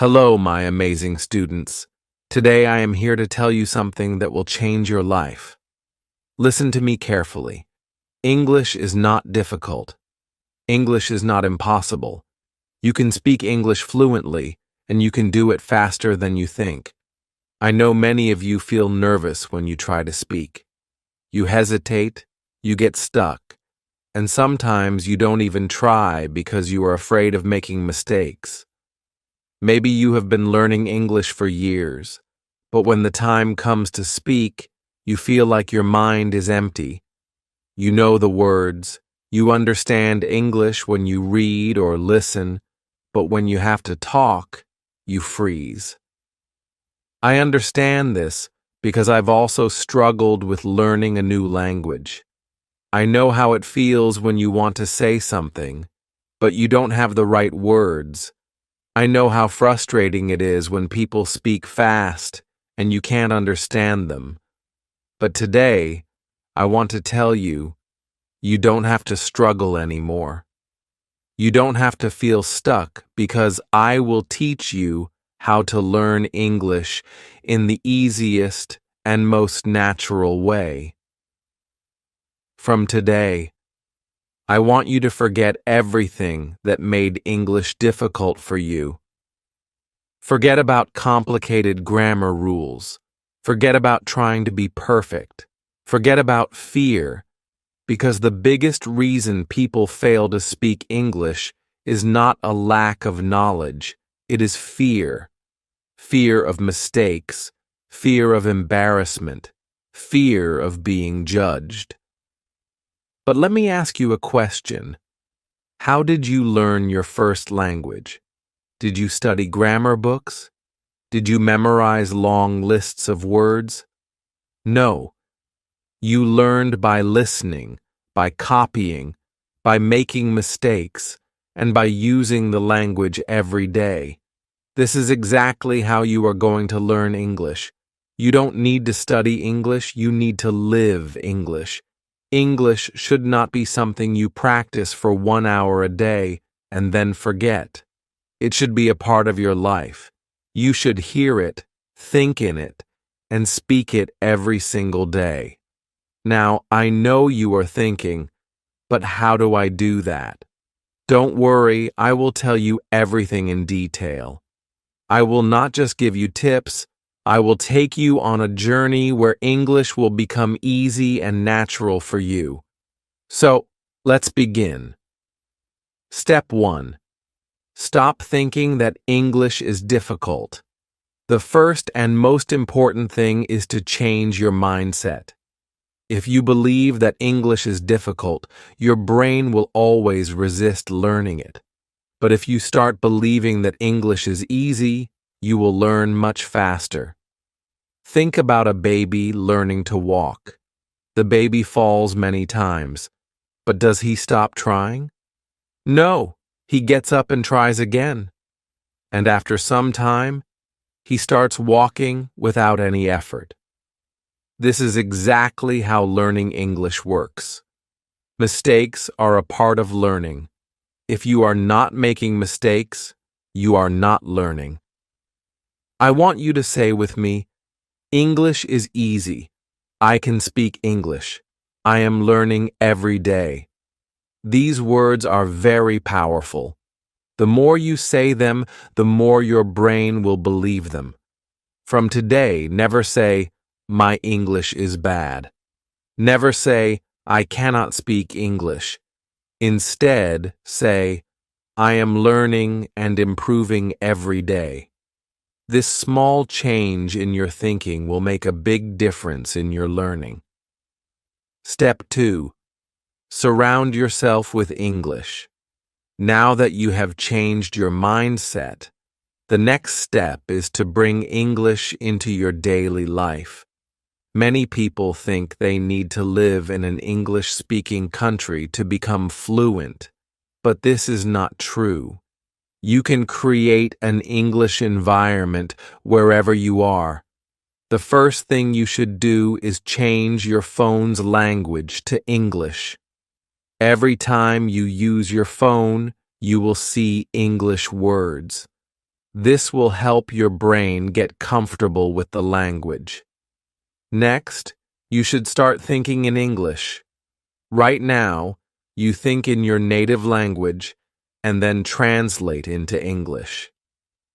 Hello, my amazing students. Today I am here to tell you something that will change your life. Listen to me carefully. English is not difficult. English is not impossible. You can speak English fluently, and you can do it faster than you think. I know many of you feel nervous when you try to speak. You hesitate, you get stuck, and sometimes you don't even try because you are afraid of making mistakes. Maybe you have been learning English for years, but when the time comes to speak, you feel like your mind is empty. You know the words, you understand English when you read or listen, but when you have to talk, you freeze. I understand this because I've also struggled with learning a new language. I know how it feels when you want to say something, but you don't have the right words. I know how frustrating it is when people speak fast and you can't understand them. But today, I want to tell you, you don't have to struggle anymore. You don't have to feel stuck because I will teach you how to learn English in the easiest and most natural way. From today, I want you to forget everything that made English difficult for you. Forget about complicated grammar rules. Forget about trying to be perfect. Forget about fear, because the biggest reason people fail to speak English is not a lack of knowledge. It is fear. Fear of mistakes, fear of embarrassment, fear of being judged. But let me ask you a question. How did you learn your first language? Did you study grammar books? Did you memorize long lists of words? No. You learned by listening, by copying, by making mistakes, and by using the language every day. This is exactly how you are going to learn English. You don't need to study English, you need to live English. English should not be something you practice for 1 hour a day and then forget. It should be a part of your life. You should hear it, think in it, and speak it every single day. Now, I know you are thinking, but how do I do that? Don't worry, I will tell you everything in detail. I will not just give you tips, I will take you on a journey where English will become easy and natural for you. So, let's begin. Step 1. Stop thinking that English is difficult. The first and most important thing is to change your mindset. If you believe that English is difficult, your brain will always resist learning it. But if you start believing that English is easy, you will learn much faster. Think about a baby learning to walk. The baby falls many times, but does he stop trying? No, he gets up and tries again. And after some time, he starts walking without any effort. This is exactly how learning English works. Mistakes are a part of learning. If you are not making mistakes, you are not learning. I want you to say with me, English is easy. I can speak English. I am learning every day. These words are very powerful. The more you say them, the more your brain will believe them. From today, never say, my English is bad. Never say, I cannot speak English. Instead, say, I am learning and improving every day. This small change in your thinking will make a big difference in your learning. Step 2. Surround yourself with English. Now that you have changed your mindset, the next step is to bring English into your daily life. Many people think they need to live in an English-speaking country to become fluent, but this is not true. You can create an English environment wherever you are. The first thing you should do is change your phone's language to English. Every time you use your phone, you will see English words. This will help your brain get comfortable with the language. Next, you should start thinking in English. Right now, you think in your native language and then translate into English.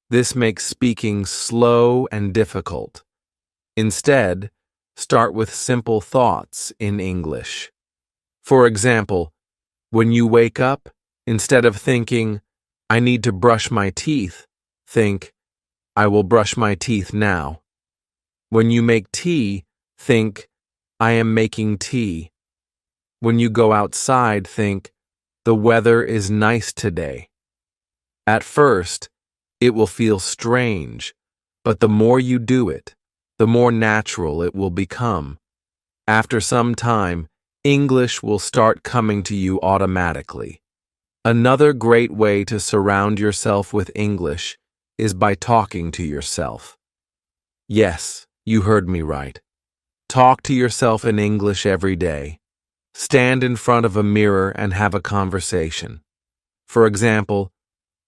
This makes speaking slow and difficult. Instead, start with simple thoughts in English. For example, when you wake up, instead of thinking, I need to brush my teeth, think, I will brush my teeth now. When you make tea, think, I am making tea. When you go outside, think, the weather is nice today. At first, it will feel strange, but the more you do it, the more natural it will become. After some time, English will start coming to you automatically. Another great way to surround yourself with English is by talking to yourself. Yes, you heard me right. Talk to yourself in English every day. Stand in front of a mirror and have a conversation. For example,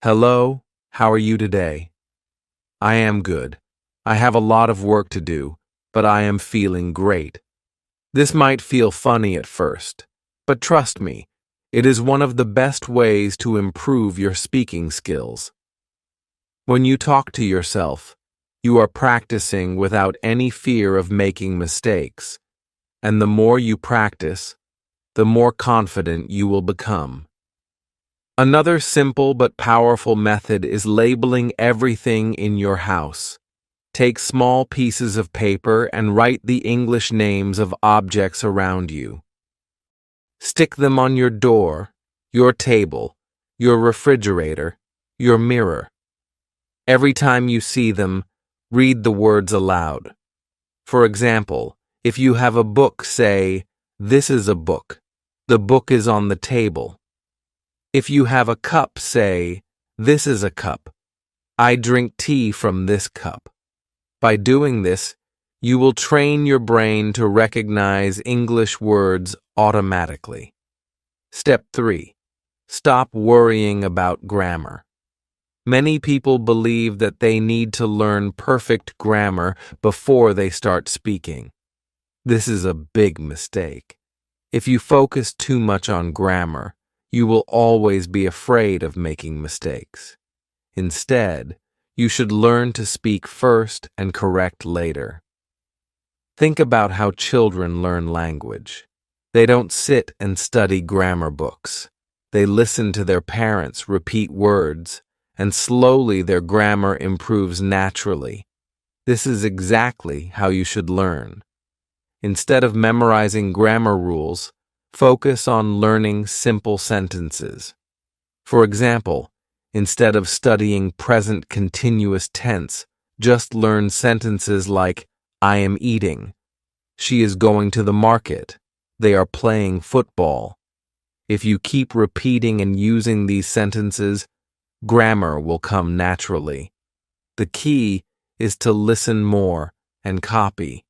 hello, how are you today? I am good. I have a lot of work to do, but I am feeling great. This might feel funny at first, but trust me, it is one of the best ways to improve your speaking skills. When you talk to yourself, you are practicing without any fear of making mistakes, and the more you practice, the more confident you will become. Another simple but powerful method is labeling everything in your house. Take small pieces of paper and write the English names of objects around you. Stick them on your door, your table, your refrigerator, your mirror. Every time you see them, read the words aloud. For example, if you have a book, say, this is a book. The book is on the table. If you have a cup, say, this is a cup. I drink tea from this cup. By doing this, you will train your brain to recognize English words automatically. Step 3. Stop worrying about grammar. Many people believe that they need to learn perfect grammar before they start speaking. This is a big mistake. If you focus too much on grammar, you will always be afraid of making mistakes. Instead, you should learn to speak first and correct later. Think about how children learn language. They don't sit and study grammar books. They listen to their parents repeat words, and slowly their grammar improves naturally. This is exactly how you should learn. Instead of memorizing grammar rules, focus on learning simple sentences. For example, instead of studying present continuous tense, just learn sentences like, I am eating. She is going to the market. They are playing football. If you keep repeating and using these sentences, grammar will come naturally. The key is to listen more and copy.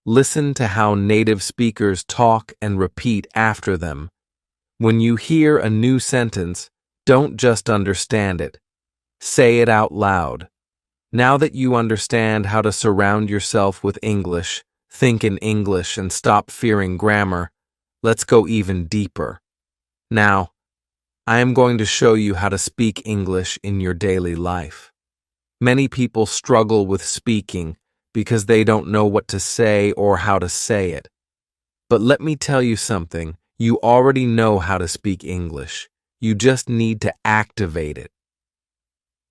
Listen to how native speakers talk and repeat after them. When you hear a new sentence, don't just understand it. Say it out loud. Now that you understand how to surround yourself with English, think in English, and stop fearing grammar, let's go even deeper. Now, I am going to show you how to speak English in your daily life. Many people struggle with speaking because they don't know what to say or how to say it. But let me tell you something, you already know how to speak English. You just need to activate it.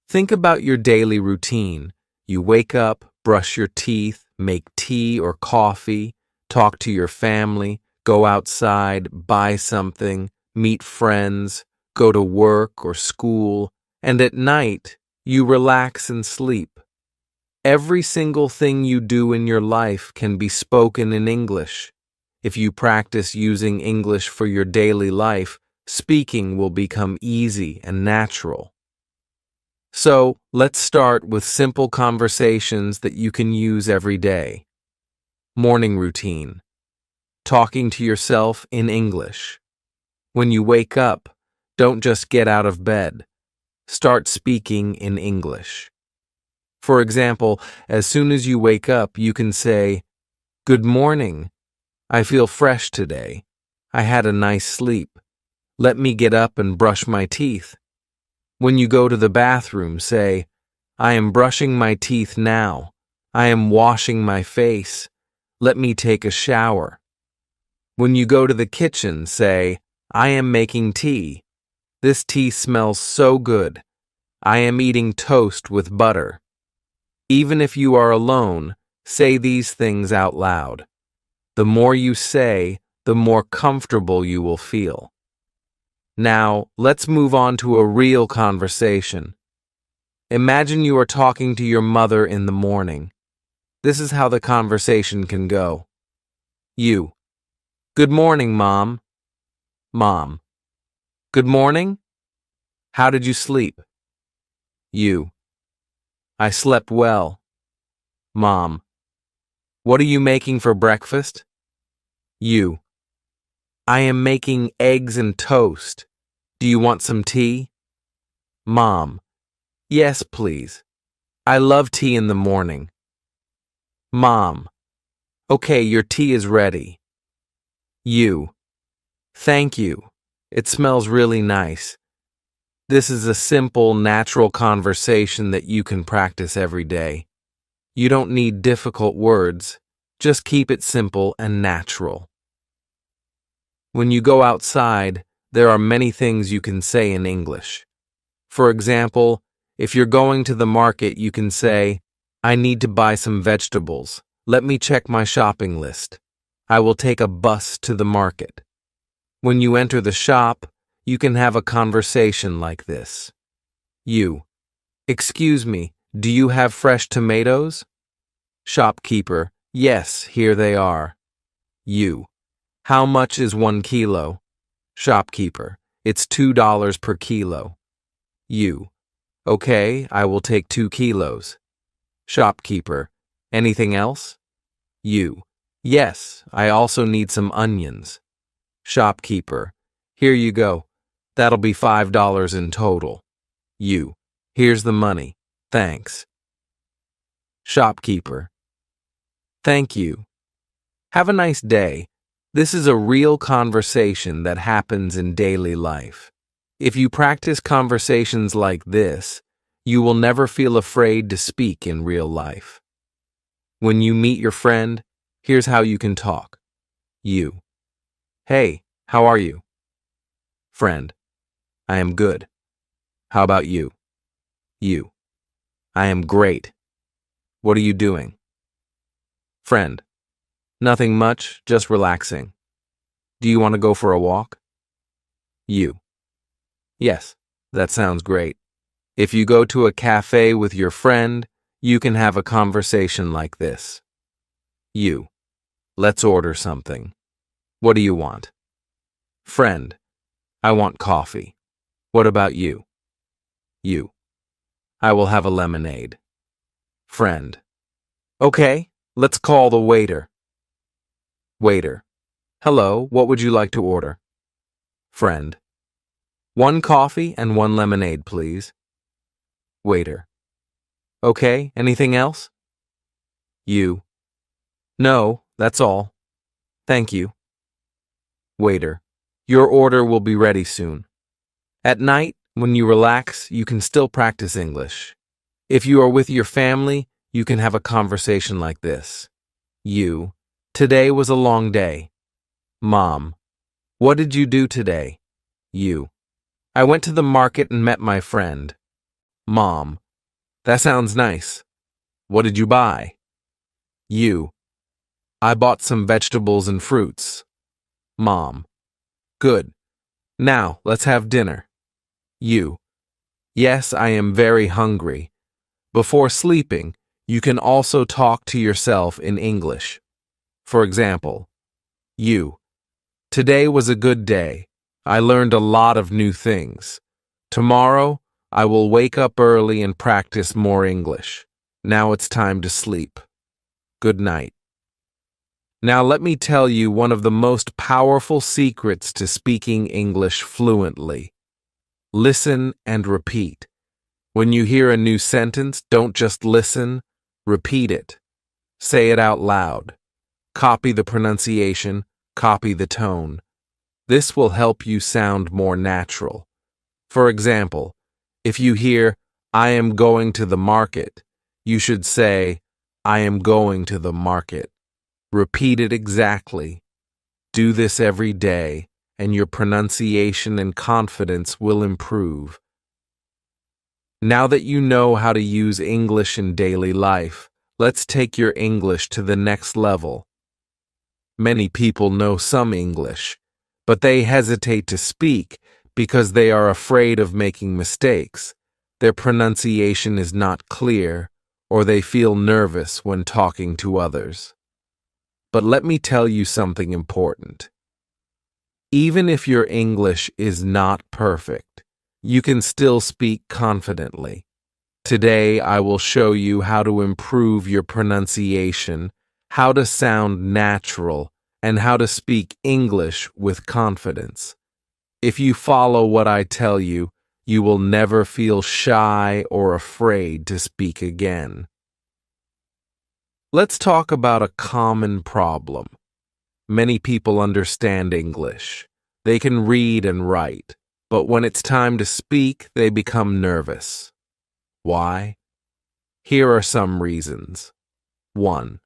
Think about your daily routine. You wake up, brush your teeth, make tea or coffee, talk to your family, go outside, buy something, meet friends, go to work or school, and at night, you relax and sleep. Every single thing you do in your life can be spoken in English. If you practice using English for your daily life, speaking will become easy and natural. So, let's start with simple conversations that you can use every day. Morning routine. Talking to yourself in English. When you wake up, don't just get out of bed. Start speaking in English. For example, as soon as you wake up, you can say, "Good morning. I feel fresh today. I had a nice sleep. Let me get up and brush my teeth." When you go to the bathroom, say, "I am brushing my teeth now. I am washing my face. Let me take a shower." When you go to the kitchen, say, "I am making tea. This tea smells so good. I am eating toast with butter." Even if you are alone, say these things out loud. The more you say, the more comfortable you will feel. Now, let's move on to a real conversation. Imagine you are talking to your mother in the morning. This is how the conversation can go. You. "Good morning, Mom." Mom. "Good morning? How did you sleep?" You. "I slept well." Mom. "What are you making for breakfast?" You. "I am making eggs and toast. Do you want some tea?" Mom. "Yes, please. I love tea in the morning." Mom. "Okay, your tea is ready." You. "Thank you. It smells really nice." This is a simple, natural conversation that you can practice every day. You don't need difficult words. Just keep it simple and natural. When you go outside, there are many things you can say in English. For example, if you're going to the market, you can say, "I need to buy some vegetables. Let me check my shopping list. I will take a bus to the market." When you enter the shop, you can have a conversation like this. You. "Excuse me, do you have fresh tomatoes?" Shopkeeper. "Yes, here they are." You. "How much is 1 kilo?" Shopkeeper. "It's $2 per kilo." You. "Okay, I will take 2 kilos. Shopkeeper. "Anything else?" You. "Yes, I also need some onions." Shopkeeper. "Here you go. That'll be $5 in total." You. "Here's the money. Thanks." Shopkeeper. "Thank you. Have a nice day." This is a real conversation that happens in daily life. If you practice conversations like this, you will never feel afraid to speak in real life. When you meet your friend, here's how you can talk. You. "Hey, how are you?" Friend. "I am good. How about you?" You. "I am great. What are you doing?" Friend. "Nothing much, just relaxing. Do you want to go for a walk?" You. "Yes, that sounds great." If you go to a cafe with your friend, you can have a conversation like this. You. "Let's order something. What do you want?" Friend. "I want coffee. What about you?" You. "I will have a lemonade." Friend. "Okay, let's call the waiter." Waiter. "Hello, what would you like to order?" Friend. "1 coffee and 1 lemonade, please." Waiter. "Okay, anything else?" You. "No, that's all. Thank you." Waiter. "Your order will be ready soon." At night, when you relax, you can still practice English. If you are with your family, you can have a conversation like this. You. "Today was a long day." Mom. "What did you do today?" You. "I went to the market and met my friend." Mom. "That sounds nice. What did you buy?" You. "I bought some vegetables and fruits." Mom. "Good. Now, let's have dinner." You. "Yes, I am very hungry." Before sleeping, you can also talk to yourself in English. For example, you. "Today was a good day. I learned a lot of new things. Tomorrow, I will wake up early and practice more English. Now it's time to sleep. Good night." Now let me tell you one of the most powerful secrets to speaking English fluently. Listen and repeat. When you hear a new sentence, don't just listen, repeat it. Say it out loud. Copy the pronunciation, copy the tone. This will help you sound more natural. For example, if you hear, I am going to the market, you should say, I am going to the market. Repeat it exactly. Do this every day, and your pronunciation and confidence will improve. Now that you know how to use English in daily life, let's take your English to the next level. Many people know some English, but they hesitate to speak because they are afraid of making mistakes. Their pronunciation is not clear, or they feel nervous when talking to others. But let me tell you something important. Even if your English is not perfect, you can still speak confidently. Today, I will show you how to improve your pronunciation, how to sound natural, and how to speak English with confidence. If you follow what I tell you, you will never feel shy or afraid to speak again. Let's talk about a common problem. Many people understand English. They can read and write, but when it's time to speak, they become nervous. Why? Here are some reasons. 1.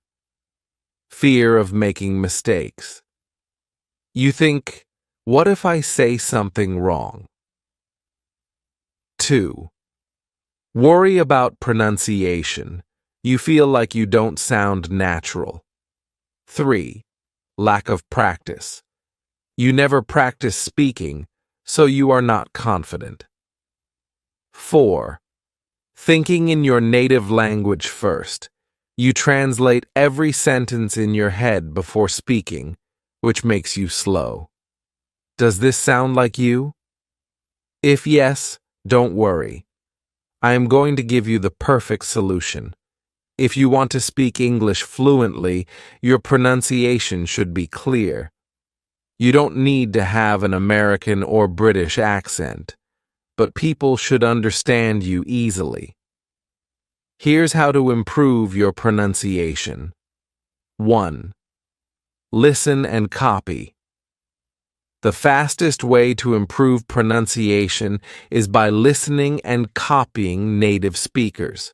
Fear of making mistakes. You think, what if I say something wrong? 2. Worry about pronunciation. You feel like you don't sound natural. 3. Lack of practice. You never practice speaking, so you are not confident. 4. Thinking in your native language first. You translate every sentence in your head before speaking, which makes you slow. Does this sound like you? If yes, don't worry. I am going to give you the perfect solution. If you want to speak English fluently, your pronunciation should be clear. You don't need to have an American or British accent, but people should understand you easily. Here's how to improve your pronunciation. 1. Listen and copy. The fastest way to improve pronunciation is by listening and copying native speakers.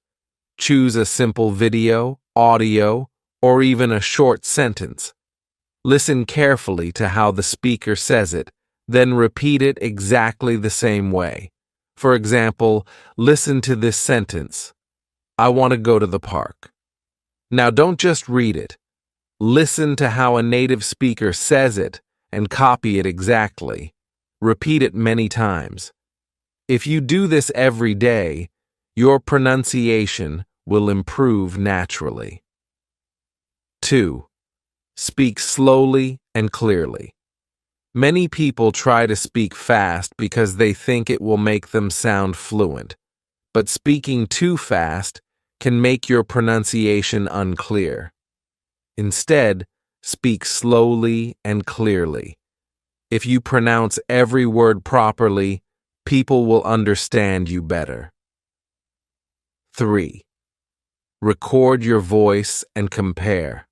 Choose a simple video, audio, or even a short sentence. Listen carefully to how the speaker says it, then repeat it exactly the same way. For example, listen to this sentence. I want to go to the park. Now don't just read it. Listen to how a native speaker says it and copy it exactly. Repeat it many times. If you do this every day, your pronunciation will improve naturally. 2. Speak slowly and clearly. Many people try to speak fast because they think it will make them sound fluent, but speaking too fast can make your pronunciation unclear. Instead, speak slowly and clearly. If you pronounce every word properly, people will understand you better. 3. Record your voice and compare.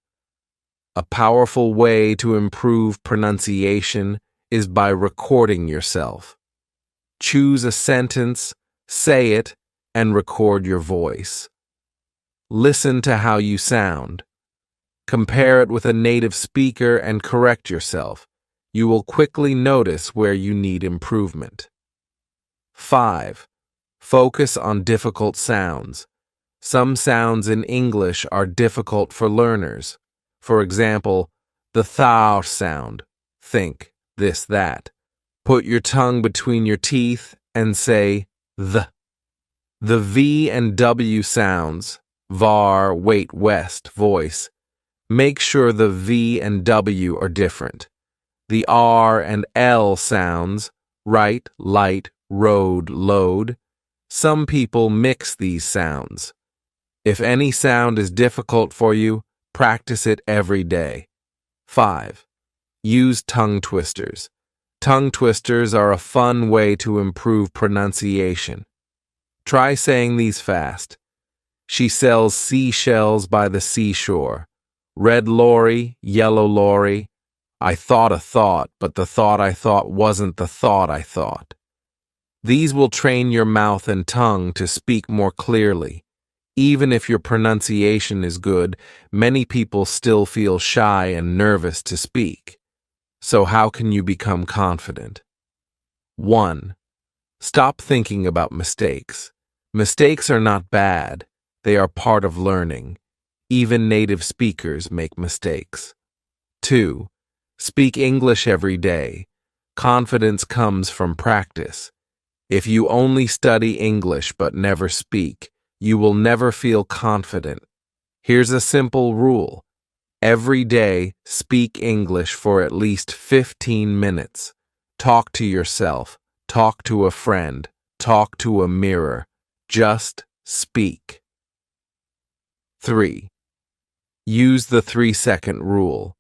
A powerful way to improve pronunciation is by recording yourself. Choose a sentence, say it, and record your voice. Listen to how you sound. Compare it with a native speaker and correct yourself. You will quickly notice where you need improvement. 5. Focus on difficult sounds. Some sounds in English are difficult for learners. For example, the thou sound. Think, this, that. Put your tongue between your teeth and say the. The V and W sounds, var, wait, west, voice. Make sure the V and W are different. The R and L sounds, right, light, road, load. Some people mix these sounds. If any sound is difficult for you, practice it every day. 5. Use tongue twisters. Tongue twisters are a fun way to improve pronunciation. Try saying these fast. She sells seashells by the seashore. Red lorry, yellow lorry. I thought a thought, but the thought I thought wasn't the thought I thought. These will train your mouth and tongue to speak more clearly. Even if your pronunciation is good, many people still feel shy and nervous to speak. So how can you become confident? 1. Stop thinking about mistakes. Mistakes are not bad. They are part of learning. Even native speakers make mistakes. 2. Speak English every day. Confidence comes from practice. If you only study English but never speak, you will never feel confident. Here's a simple rule. Every day, speak English for at least 15 minutes. Talk to yourself. Talk to a friend. Talk to a mirror. Just speak. 3. Use the 3-second rule.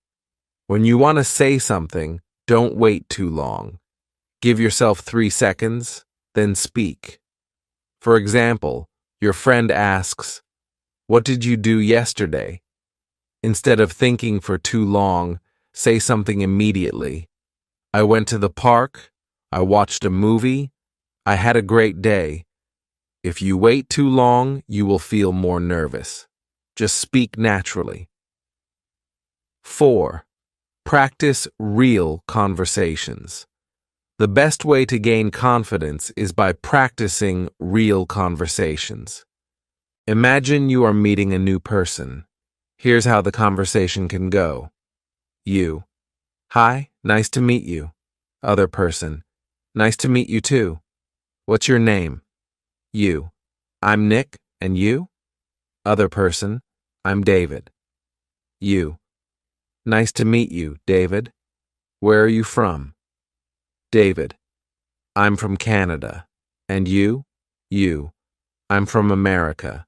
When you want to say something, don't wait too long. Give yourself 3 seconds, then speak. For example, your friend asks, "What did you do yesterday?" Instead of thinking for too long, say something immediately. I went to the park. I watched a movie. I had a great day. If you wait too long, you will feel more nervous. Just speak naturally. 4. Practice real conversations. The best way to gain confidence is by practicing real conversations. Imagine you are meeting a new person. Here's how the conversation can go. You. Hi, nice to meet you. Other person. Nice to meet you too. What's your name? You. I'm Nick, and you? Other person. I'm David. You. Nice to meet you, David. Where are you from? David. I'm from Canada. And you? You. I'm from America.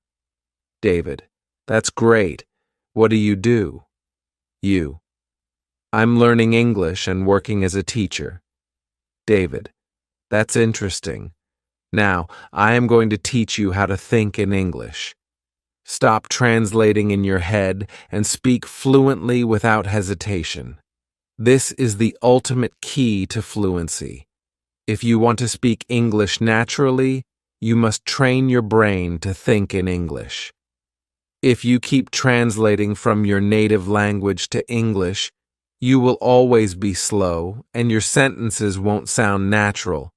David. That's great. What do you do? You. I'm learning English and working as a teacher. David. That's interesting. Now, I am going to teach you how to think in English. Stop translating in your head and speak fluently without hesitation. This is the ultimate key to fluency. If you want to speak English naturally, you must train your brain to think in English. If you keep translating from your native language to English, you will always be slow and your sentences won't sound natural.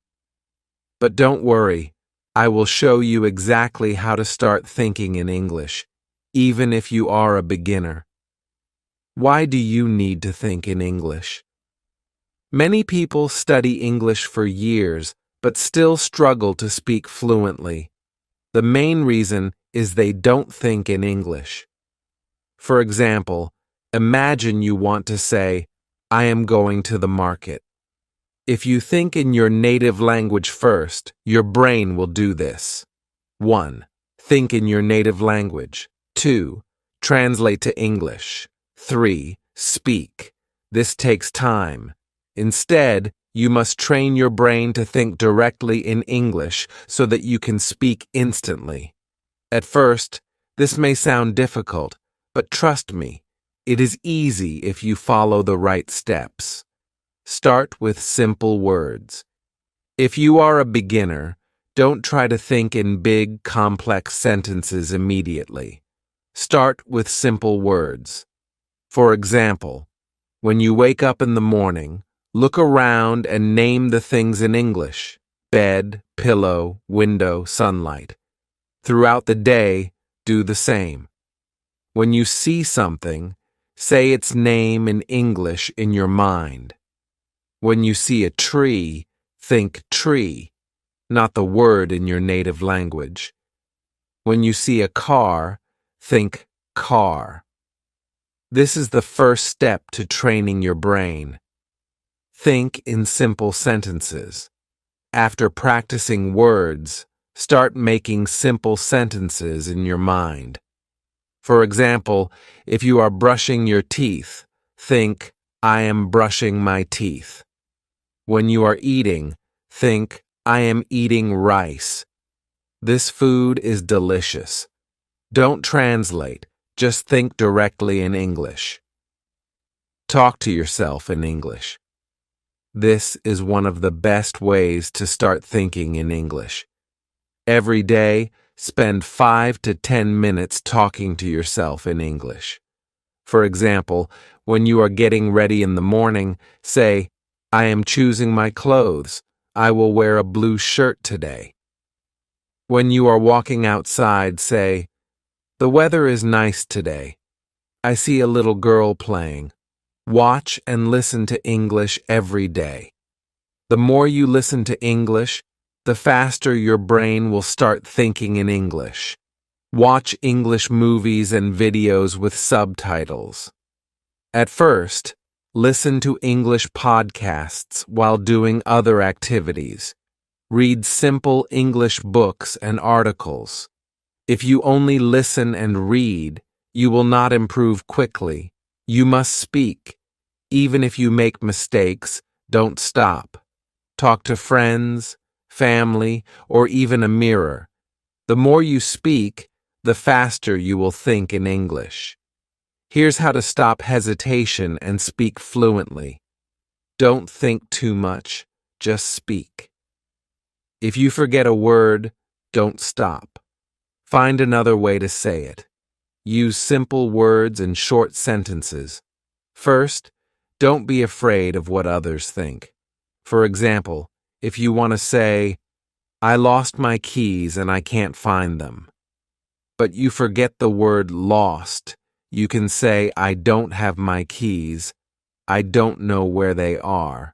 But don't worry, I will show you exactly how to start thinking in English, even if you are a beginner. Why do you need to think in English? Many people study English for years, but still struggle to speak fluently. The main reason is they don't think in English. For example, imagine you want to say, I am going to the market. If you think in your native language first, your brain will do this. 1. Think in your native language. 2. Translate to English. 3. Speak. This takes time. Instead, you must train your brain to think directly in English so that you can speak instantly. At first, this may sound difficult, but trust me, it is easy if you follow the right steps. Start with simple words. If you are a beginner, don't try to think in big, complex sentences immediately. Start with simple words. For example, when you wake up in the morning, look around and name the things in English: bed, pillow, window, sunlight. Throughout the day, do the same. When you see something, say its name in English in your mind. When you see a tree, think tree, not the word in your native language. When you see a car, think car. This is the first step to training your brain. Think in simple sentences. After practicing words, start making simple sentences in your mind. For example, if you are brushing your teeth, think, I am brushing my teeth. When you are eating, think, I am eating rice. This food is delicious. Don't translate, just think directly in English. Talk to yourself in English. This is one of the best ways to start thinking in English. Every day, spend 5 to 10 minutes talking to yourself in English. For example, when you are getting ready in the morning, say, "I am choosing my clothes. I will wear a blue shirt today." When you are walking outside, say, "The weather is nice today. I see a little girl playing." Watch and listen to English every day. The more you listen to English, the faster your brain will start thinking in English. Watch English movies and videos with subtitles. At first, listen to English podcasts while doing other activities. Read simple English books and articles. If you only listen and read, you will not improve quickly. You must speak. Even if you make mistakes, don't stop. Talk to friends, family, or even a mirror. The more you speak, the faster you will think in English. Here's how to stop hesitation and speak fluently. Don't think too much, just speak. If you forget a word, don't stop. Find another way to say it. Use simple words and short sentences. First, don't be afraid of what others think. For example, if you want to say, "I lost my keys and I can't find them," but you forget the word lost, you can say, "I don't have my keys. I don't know where they are."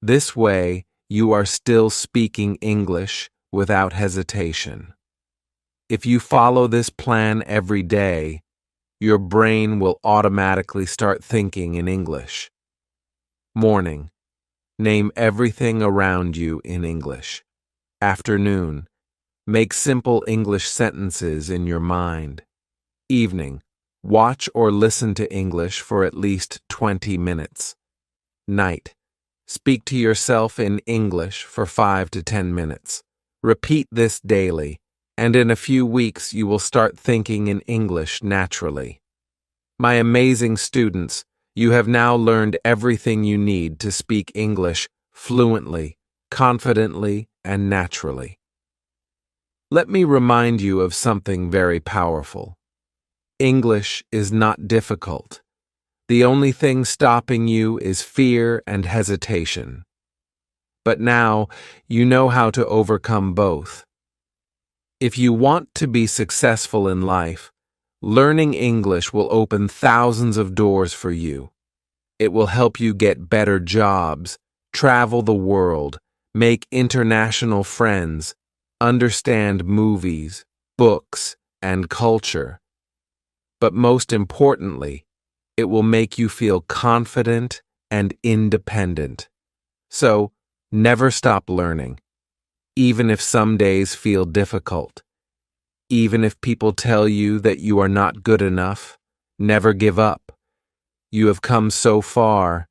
This way, you are still speaking English without hesitation. If you follow this plan every day, your brain will automatically start thinking in English. Morning. Name everything around you in English. Afternoon. Make simple English sentences in your mind. Evening. Watch or listen to English for at least 20 minutes. Night. Speak to yourself in English for 5 to 10 minutes. Repeat this daily, and in a few weeks you will start thinking in English naturally. My amazing students, you have now learned everything you need to speak English fluently, confidently, and naturally. Let me remind you of something very powerful. English is not difficult. The only thing stopping you is fear and hesitation. But now you know how to overcome both. If you want to be successful in life, learning English will open thousands of doors for you. It will help you get better jobs, travel the world, make international friends, understand movies, books, and culture. But most importantly, it will make you feel confident and independent. So, never stop learning, even if some days feel difficult. Even if people tell you that you are not good enough, never give up. You have come so far,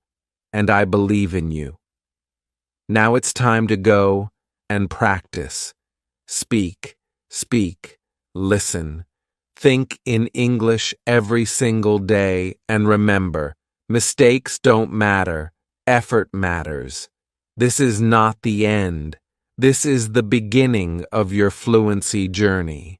and I believe in you. Now it's time to go and practice. Speak, listen. Think in English every single day, and remember, mistakes don't matter, effort matters. This is not the end. This is the beginning of your fluency journey.